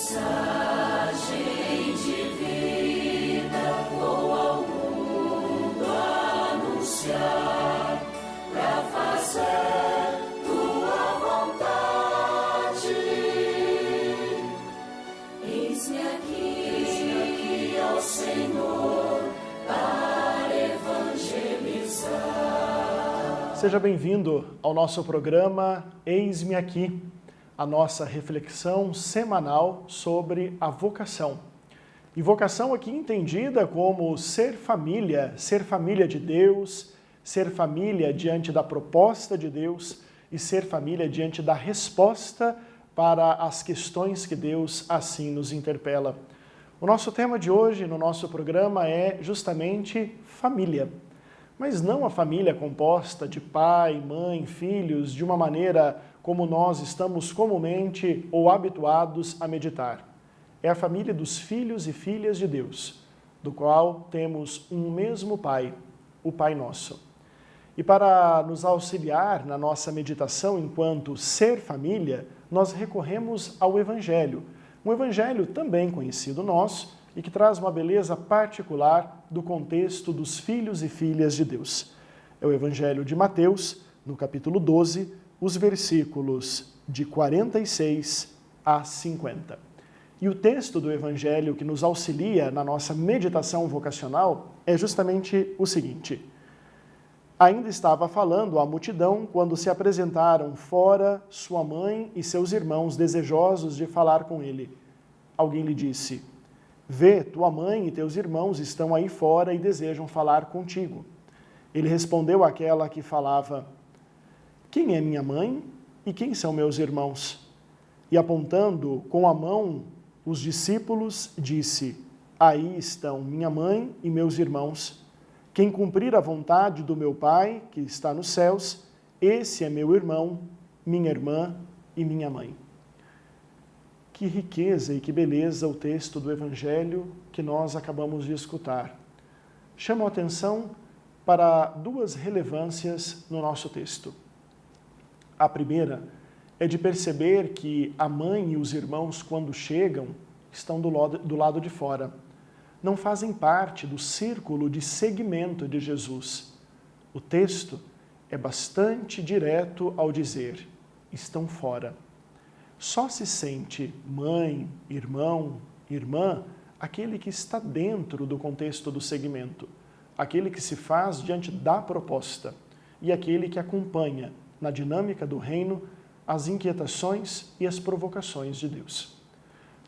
Mensagem de vida, vou ao mundo anunciar, pra fazer tua vontade. Eis-me aqui, ó Senhor, para evangelizar. Seja bem-vindo ao nosso programa Eis-me Aqui, a nossa reflexão semanal sobre a vocação. E vocação aqui entendida como ser família de Deus, ser família diante da proposta de Deus e ser família diante da resposta para as questões que Deus assim nos interpela. O nosso tema de hoje no nosso programa é justamente família. Mas não a família composta de pai, mãe, filhos, de uma maneira como nós estamos comumente ou habituados a meditar. É a família dos filhos e filhas de Deus, do qual temos um mesmo Pai, o Pai Nosso. E para nos auxiliar na nossa meditação enquanto ser família, nós recorremos ao Evangelho. Um Evangelho também conhecido nosso e que traz uma beleza particular do contexto dos filhos e filhas de Deus. É o Evangelho de Mateus, no capítulo 12, os versículos de 46 a 50. E o texto do Evangelho que nos auxilia na nossa meditação vocacional é justamente o seguinte: ainda estava falando à multidão quando se apresentaram fora sua mãe e seus irmãos desejosos de falar com ele. Alguém lhe disse: vê, tua mãe e teus irmãos estão aí fora e desejam falar contigo. Ele respondeu àquela que falava: quem é minha mãe e quem são meus irmãos? E apontando com a mão os discípulos, disse: aí estão minha mãe e meus irmãos. Quem cumprir a vontade do meu Pai, que está nos céus, esse é meu irmão, minha irmã e minha mãe. Que riqueza e que beleza o texto do Evangelho que nós acabamos de escutar. Chamo a atenção para duas relevâncias no nosso texto. A primeira é de perceber que a mãe e os irmãos, quando chegam, estão do lado de fora. Não fazem parte do círculo de seguimento de Jesus. O texto é bastante direto ao dizer: estão fora. Só se sente mãe, irmão, irmã, aquele que está dentro do contexto do seguimento, aquele que se faz diante da proposta e aquele que acompanha na dinâmica do reino as inquietações e as provocações de Deus.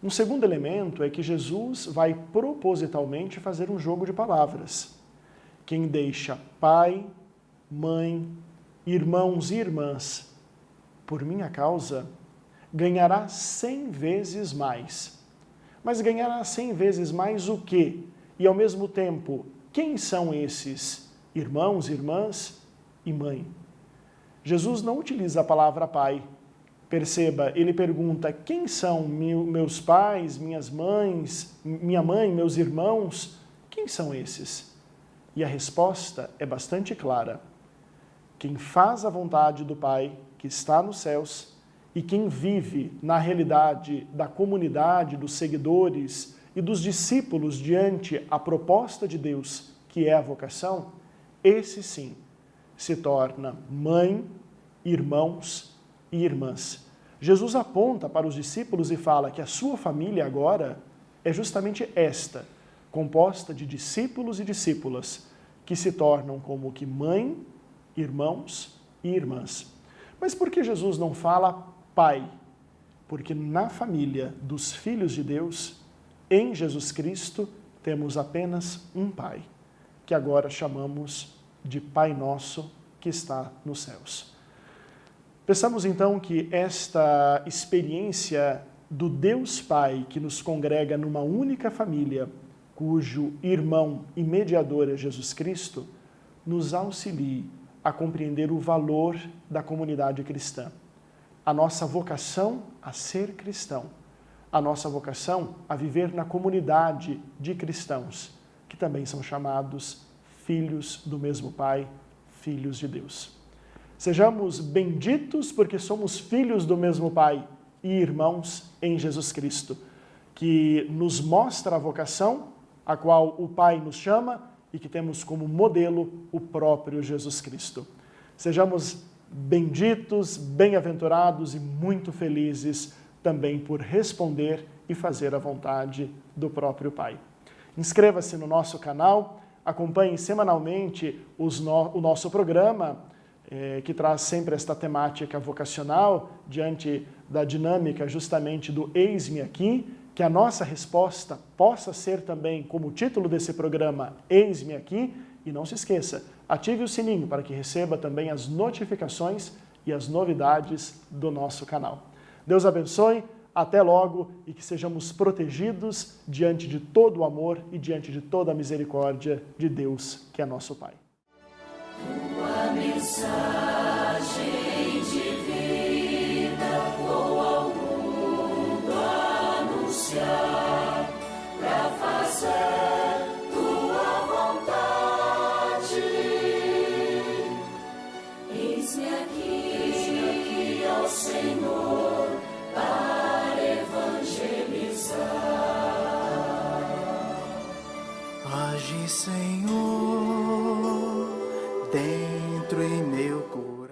Um segundo elemento é que Jesus vai propositalmente fazer um jogo de palavras. Quem deixa pai, mãe, irmãos e irmãs por minha causa, ganhará 100 vezes mais. Mas ganhará 100 vezes mais o quê? E ao mesmo tempo, quem são esses irmãos, irmãs e mãe? Jesus não utiliza a palavra pai. Perceba, ele pergunta: quem são meus pais, minhas mães, minha mãe, meus irmãos? Quem são esses? E a resposta é bastante clara: quem faz a vontade do Pai que está nos céus e quem vive na realidade da comunidade, dos seguidores e dos discípulos diante a proposta de Deus, que é a vocação, esse sim se torna mãe, irmãos e irmãs. Jesus aponta para os discípulos e fala que a sua família agora é justamente esta, composta de discípulos e discípulas, que se tornam como que mãe, irmãos e irmãs. Mas por que Jesus não fala pai? Porque na família dos filhos de Deus, em Jesus Cristo, temos apenas um Pai, que agora chamamos de Pai Nosso, que está nos céus. Pensamos então que esta experiência do Deus Pai que nos congrega numa única família, cujo irmão e mediador é Jesus Cristo, nos auxilie a compreender o valor da comunidade cristã, a nossa vocação a ser cristão, a nossa vocação a viver na comunidade de cristãos, que também são chamados filhos do mesmo Pai, filhos de Deus. Sejamos benditos porque somos filhos do mesmo Pai e irmãos em Jesus Cristo. que nos mostra a vocação a qual o Pai nos chama e que temos como modelo o próprio Jesus Cristo. Sejamos benditos, bem-aventurados e muito felizes também por responder e fazer a vontade do próprio Pai. Inscreva-se no nosso canal, acompanhe semanalmente o nosso programa, que traz sempre esta temática vocacional, diante da dinâmica justamente do Eis-me Aqui, que a nossa resposta possa ser também, como o título desse programa, Eis-me Aqui, e não se esqueça, ative o sininho para que receba também as notificações e as novidades do nosso canal. Deus abençoe, até logo e que sejamos protegidos diante de todo o amor e diante de toda a misericórdia de Deus, que é nosso Pai. Tua mensagem de vida vou ao mundo anunciar, pra fazer tua vontade. Eis-me aqui, ó Senhor, para evangelizar. Age, Senhor, dentro em meu coração.